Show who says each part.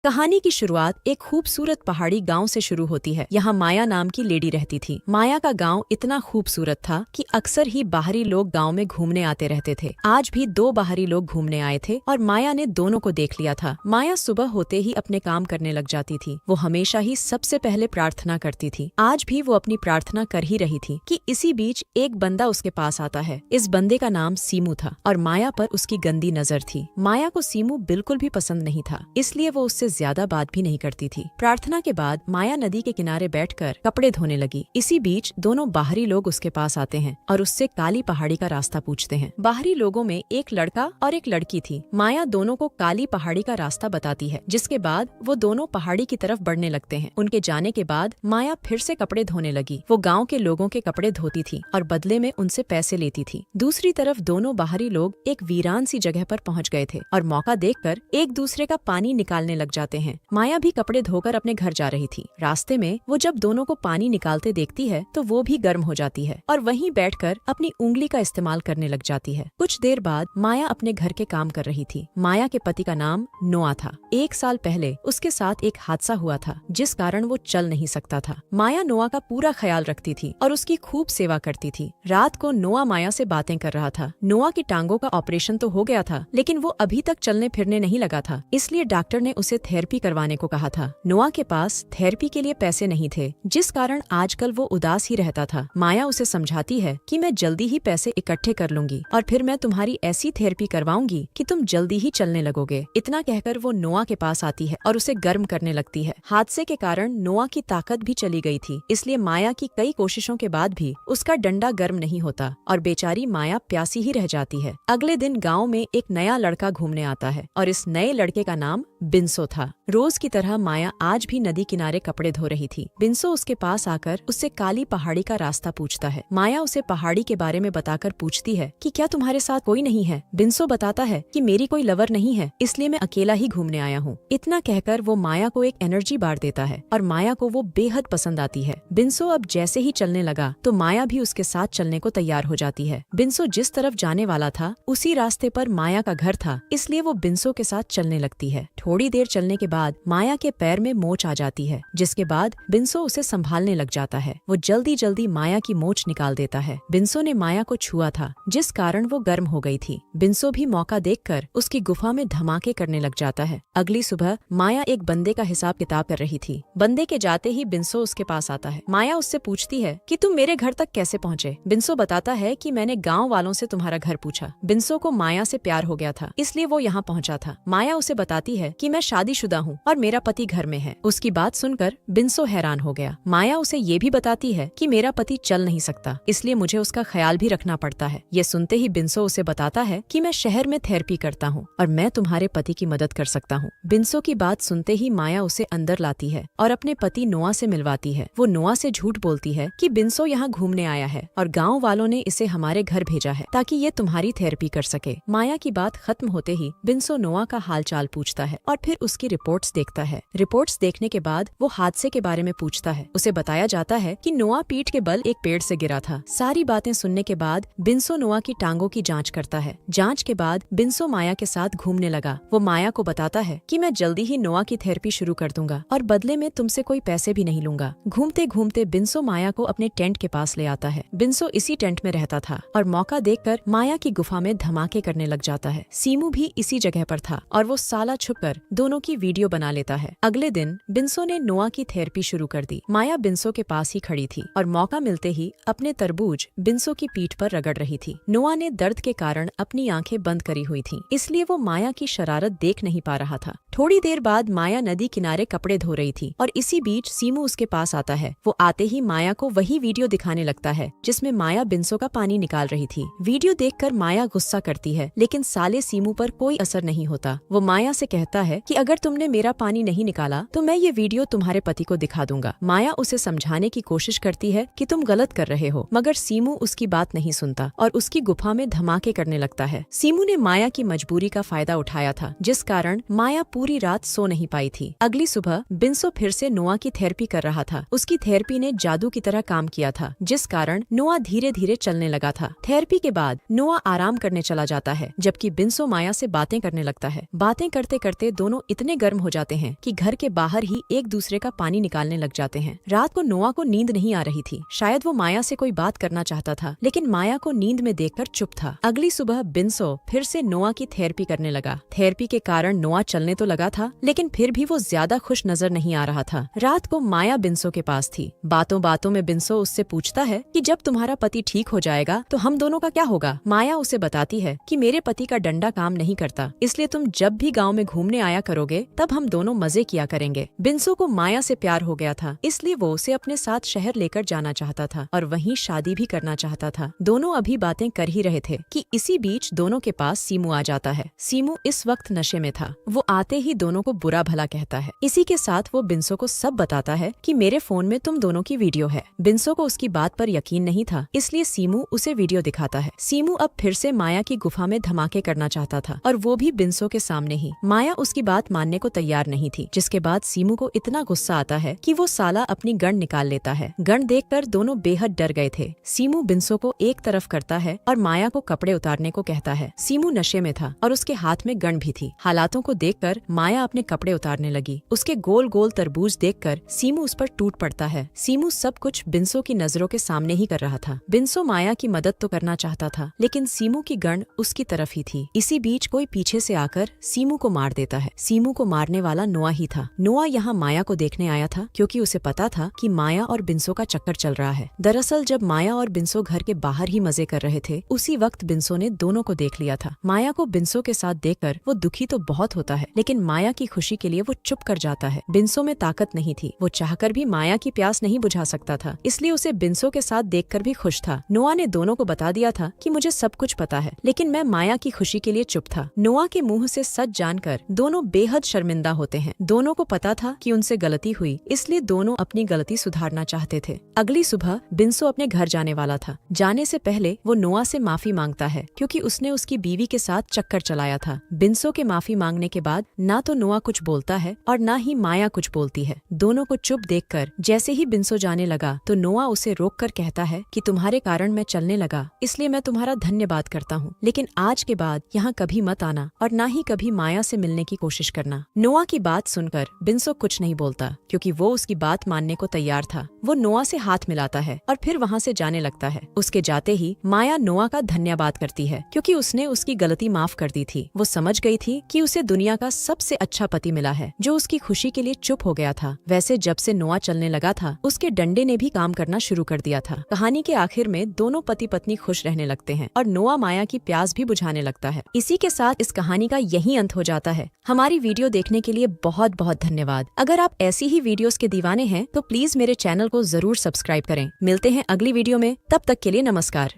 Speaker 1: कहानी की शुरुआत एक खूबसूरत पहाड़ी गांव से शुरू होती है। यहाँ माया नाम की लेडी रहती थी। माया का गांव इतना खूबसूरत था कि अक्सर ही बाहरी लोग गांव में घूमने आते रहते थे। आज भी दो बाहरी लोग घूमने आए थे और माया ने दोनों को देख लिया था। माया सुबह होते ही अपने काम करने लग जाती थी। वो हमेशा ही सबसे पहले प्रार्थना करती थी। आज भी वो अपनी प्रार्थना कर ही रही थी कि इसी बीच एक बंदा उसके पास आता है। इस बंदे का नाम सीमू था और माया पर उसकी गंदी नजर थी। माया को सीमू बिल्कुल भी पसंद नहीं था, इसलिए वो उससे ज्यादा बात भी नहीं करती थी। प्रार्थना के बाद माया नदी के किनारे बैठकर कपड़े धोने लगी। इसी बीच दोनों बाहरी लोग उसके पास आते हैं और उससे काली पहाड़ी का रास्ता पूछते हैं। बाहरी लोगों में एक लड़का और एक लड़की थी। माया दोनों को काली पहाड़ी का रास्ता बताती है, जिसके बाद वो दोनों पहाड़ी की तरफ बढ़ने लगते हैं। उनके जाने के बाद माया फिर से कपड़े धोने लगी। वो गाँव के लोगों के कपड़े धोती थी और बदले में उनसे पैसे लेती थी। दूसरी तरफ दोनों बाहरी लोग एक वीरान सी जगह पर पहुँच गए थे और मौका देखकर एक दूसरे का पानी निकालने लग जाते हैं। माया भी कपड़े धोकर अपने घर जा रही थी। रास्ते में वो जब दोनों को पानी निकालते देखती है तो वो भी गर्म हो जाती है और वहीं बैठकर अपनी उंगली का इस्तेमाल करने लग जाती है। कुछ देर बाद माया अपने घर के काम कर रही थी। माया के पति का नाम नोआ था। 1 साल पहले उसके साथ एक हादसा हुआ था, जिस कारण वो चल नहीं सकता था। माया नोआ का पूरा ख्याल रखती थी और उसकी खूब सेवा करती थी। रात को नोआ माया से बातें कर रहा था। नोआ की टांगों का ऑपरेशन तो हो गया था, लेकिन वो अभी तक चलने फिरने नहीं लगा था, इसलिए डॉक्टर ने उसे थेरेपी करवाने को कहा था। नोआ के पास थेरेपी के लिए पैसे नहीं थे, जिस कारण आजकल वो उदास ही रहता था। माया उसे समझाती है कि मैं जल्दी ही पैसे इकट्ठे कर लूंगी और फिर मैं तुम्हारी ऐसी थेरेपी करवाऊंगी कि तुम जल्दी ही चलने लगोगे। इतना कहकर वो नोआ के पास आती है और उसे गर्म करने लगती है। हादसे के कारण नोआ की ताकत भी चली गई थी, इसलिए माया की कई कोशिशों के बाद भी उसका डंडा गर्म नहीं होता और बेचारी माया प्यासी ही रह जाती है। अगले दिन गाँव में एक नया लड़का घूमने आता है और इस नए लड़के का नाम बिंसो था। रोज की तरह माया आज भी नदी किनारे कपड़े धो रही थी। बिंसो उसके पास आकर उससे काली पहाड़ी का रास्ता पूछता है। माया उसे पहाड़ी के बारे में बताकर पूछती है कि क्या तुम्हारे साथ कोई नहीं है। बिंसो बताता है कि मेरी कोई लवर नहीं है, इसलिए मैं अकेला ही घूमने आया हूँ। इतना कहकर वो माया को एक एनर्जी बार देता है और माया को वो बेहद पसंद आती है। बिंसो अब जैसे ही चलने लगा तो माया भी उसके साथ चलने को तैयार हो जाती है। बिंसो जिस तरफ जाने वाला था उसी रास्ते पर माया का घर था, इसलिए वो बिंसो के साथ चलने लगती है। थोड़ी देर चलने के बाद माया के पैर में मोच आ जाती है, जिसके बाद बिंसो उसे संभालने लग जाता है। वो जल्दी जल्दी माया की मोच निकाल देता है। बिंसो ने माया को छुआ था, जिस कारण वो गर्म हो गई थी। बिंसो भी मौका देखकर उसकी गुफा में धमाके करने लग जाता है। अगली सुबह माया एक बंदे का हिसाब किताब कर रही थी। बंदे के जाते ही बिंसो उसके पास आता है। माया उससे पूछती है कि तुम मेरे घर तक कैसे पहुँचे। बिंसो बताता है कि मैंने गाँव वालों से तुम्हारा घर पूछा। बिंसो को माया से प्यार हो गया था, इसलिए वो यहाँ पहुँचा था। माया उसे बताती है कि मैं शादीशुदा हूँ और मेरा पति घर में है। उसकी बात सुनकर बिंसो हैरान हो गया। माया उसे ये भी बताती है कि मेरा पति चल नहीं सकता, इसलिए मुझे उसका ख्याल भी रखना पड़ता है। ये सुनते ही बिंसो उसे बताता है कि मैं शहर में थेरेपी करता हूँ और मैं तुम्हारे पति की मदद कर सकता हूँ। बिंसो की बात सुनते ही माया उसे अंदर लाती है और अपने पति नोआ से मिलवाती है। वो नोआ से झूठ बोलती है कि बिंसो यहाँ घूमने आया है और गाँव वालों ने इसे हमारे घर भेजा है ताकि ये तुम्हारी थेरेपी कर सके। माया की बात खत्म होते ही बिंसो नोआ का हाल चाल पूछता है और फिर उसकी रिपोर्ट्स देखता है। रिपोर्ट्स देखने के बाद वो हादसे के बारे में पूछता है। उसे बताया जाता है कि नोआ पीठ के बल एक पेड़ से गिरा था। सारी बातें सुनने के बाद बिंसो नोआ की टांगों की जांच करता है। जांच के बाद बिंसो माया के साथ घूमने लगा। वो माया को बताता है कि मैं जल्दी ही नोआ की थेरेपी शुरू कर दूंगा और बदले में तुमसे कोई पैसे भी नहीं लूंगा। घूमते घूमते बिंसो माया को अपने टेंट के पास ले आता है। बिंसो इसी टेंट में रहता था और मौका देखकर माया की गुफा में धमाके करने लग जाता है। सीमू भी इसी जगह पर था और वो साला छुपकर दोनों की वीडियो बना लेता है। अगले दिन बिंसो ने नोआ की थेरेपी शुरू कर दी। माया बिंसो के पास ही खड़ी थी और मौका मिलते ही अपने तरबूज बिंसो की पीठ पर रगड़ रही थी। नोआ ने दर्द के कारण अपनी आंखें बंद करी हुई थीं, इसलिए वो माया की शरारत देख नहीं पा रहा था। थोड़ी देर बाद माया नदी किनारे कपड़े धो रही थी और इसी बीच सीमू उसके पास आता है। वो आते ही माया को वही वीडियो दिखाने लगता है जिसमें माया बिंसो का पानी निकाल रही थी। वीडियो देखकर माया गुस्सा करती है, लेकिन साले सीमू पर कोई असर नहीं होता। वो माया से कहता है कि अगर तुमने मेरा पानी नहीं निकाला तो मैं ये वीडियो तुम्हारे पति को दिखा दूंगा। माया उसे समझाने की कोशिश करती है कि तुम गलत कर रहे हो, मगर सीमू उसकी बात नहीं सुनता और उसकी गुफा में धमाके करने लगता है। सीमू ने माया की मजबूरी का फायदा उठाया था, जिस कारण माया पूरी पूरी रात सो नहीं पाई थी। अगली सुबह बिन्सो फिर से नोआ की थेरेपी कर रहा था। उसकी थेरेपी ने जादू की तरह काम किया था, जिस कारण नोआ धीरे धीरे चलने लगा था। थेरेपी के बाद नोआ आराम करने चला जाता है, जबकि बिन्सो माया से बातें करने लगता है। बातें करते करते दोनों इतने गर्म हो जाते हैं कि घर के बाहर ही एक दूसरे का पानी निकालने लग जाते हैं। रात को नोआ को नींद नहीं आ रही थी। शायद वो माया से कोई बात करना चाहता था, लेकिन माया को नींद में देखकर चुप था। अगली सुबह बिन्सो फिर से नोआ की थेरेपी करने लगा। थेरेपी के कारण नोआ चलने तो लगा था, लेकिन फिर भी वो ज्यादा खुश नजर नहीं आ रहा था। रात को माया बिन्सो के पास थी। बातों बातों में बिन्सो उससे पूछता है कि जब तुम्हारा पति ठीक हो जाएगा तो हम दोनों का क्या होगा। माया उसे बताती है कि मेरे पति का डंडा काम नहीं करता, इसलिए तुम जब भी गाँव में घूमने आया करोगे तब हम दोनों मजे किया करेंगे। बिन्सो को माया से प्यार हो गया था, इसलिए वो उसे अपने साथ शहर लेकर जाना चाहता था और वहीं शादी भी करना चाहता था। दोनों अभी बातें कर ही रहे थे कि इसी बीच दोनों के पास सीमू आ जाता है। सीमू इस वक्त नशे में था। वो आते ही दोनों को बुरा भला कहता है। इसी के साथ वो बिन्सो को सब बताता है कि मेरे फोन में तुम दोनों की वीडियो है। बिन्सो को उसकी बात पर यकीन नहीं था, इसलिए सीमू उसे वीडियो दिखाता है। सीमू अब फिर से माया की गुफा में धमाके करना चाहता था, और वो भी बिन्सो के सामने ही। माया उसकी बात मानने को तैयार नहीं थी, जिसके बाद सीमू को इतना गुस्सा आता है कि वो साला अपनी गन निकाल लेता है। गन देखकर दोनों बेहद डर गए थे। सीमू बिन्सो को एक तरफ करता है और माया को कपड़े उतारने को कहता है। सीमू नशे में था और उसके हाथ में गन भी थी। हालातों को देखकर माया अपने कपड़े उतारने लगी। उसके गोल गोल तरबूज देखकर सीमू उस पर टूट पड़ता है। सीमू सब कुछ बिन्सो की नजरों के सामने ही कर रहा था। बिन्सो माया की मदद तो करना चाहता था, लेकिन सीमू की गन उसकी तरफ ही थी। इसी बीच कोई पीछे से आकर सीमू को मार देता है। सीमू को मारने वाला नोआ ही था। नोआ यहाँ माया को देखने आया था, क्योंकि उसे पता था कि माया और बिन्सो का चक्कर चल रहा है। दरअसल जब माया और बिन्सो घर के बाहर ही मजे कर रहे थे, उसी वक्त बिन्सो ने दोनों को देख लिया था। माया को बिन्सो के साथ देखकर वो दुखी तो बहुत होता है, लेकिन माया की खुशी के लिए वो चुप कर जाता है। बिन्सो में ताकत नहीं थी। वो चाहकर भी माया की प्यास नहीं बुझा सकता था, इसलिए उसे बिन्सो के साथ देखकर भी खुश था। नोआ ने दोनों को बता दिया था कि मुझे सब कुछ पता है, लेकिन मैं माया की खुशी के लिए चुप था। नोआ के मुंह से सच जानकर दोनों बेहद शर्मिंदा होते हैं। दोनों को पता था कि उनसे गलती हुई, इसलिए दोनों अपनी गलती सुधारना चाहते थे। अगली सुबह बिन्सो अपने घर जाने वाला था। जाने से पहले वो नोआ से माफी मांगता है, क्योंकि उसने उसकी बीवी के साथ चक्कर चलाया था। बिन्सो के माफी मांगने के बाद ना तो नोआ कुछ बोलता है और ना ही माया कुछ बोलती है। दोनों को चुप देखकर जैसे ही बिन्सो जाने लगा तो नोआ उसे रोककर कहता है कि तुम्हारे कारण मैं चलने लगा, इसलिए मैं तुम्हारा धन्यवाद करता हूँ, लेकिन आज के बाद यहाँ कभी मत आना और ना ही कभी माया से मिलने की कोशिश करना। नोआ की बात सुनकर बिन्सो कुछ नहीं बोलता, क्योंकि वो उसकी बात मानने को तैयार था। वो नोआ से हाथ मिलाता है और फिर वहाँ से जाने लगता है। उसके जाते ही माया नोआ का धन्यवाद करती है, क्योंकि उसने उसकी गलती माफ कर दी थी। वो समझ गई थी कि उसे दुनिया का सबसे अच्छा पति मिला है, जो उसकी खुशी के लिए चुप हो गया था। वैसे जब से नोआ चलने लगा था, उसके डंडे ने भी काम करना शुरू कर दिया था। कहानी के आखिर में दोनों पति पत्नी खुश रहने लगते हैं और नोआ माया की प्यास भी बुझाने लगता है। इसी के साथ इस कहानी का यही अंत हो जाता है। हमारी वीडियो देखने के लिए बहुत बहुत धन्यवाद। अगर आप ऐसी ही वीडियोस के दीवाने हैं तो प्लीज मेरे चैनल को जरूर सब्सक्राइब करें। मिलते हैं अगली वीडियो में, तब तक के लिए नमस्कार।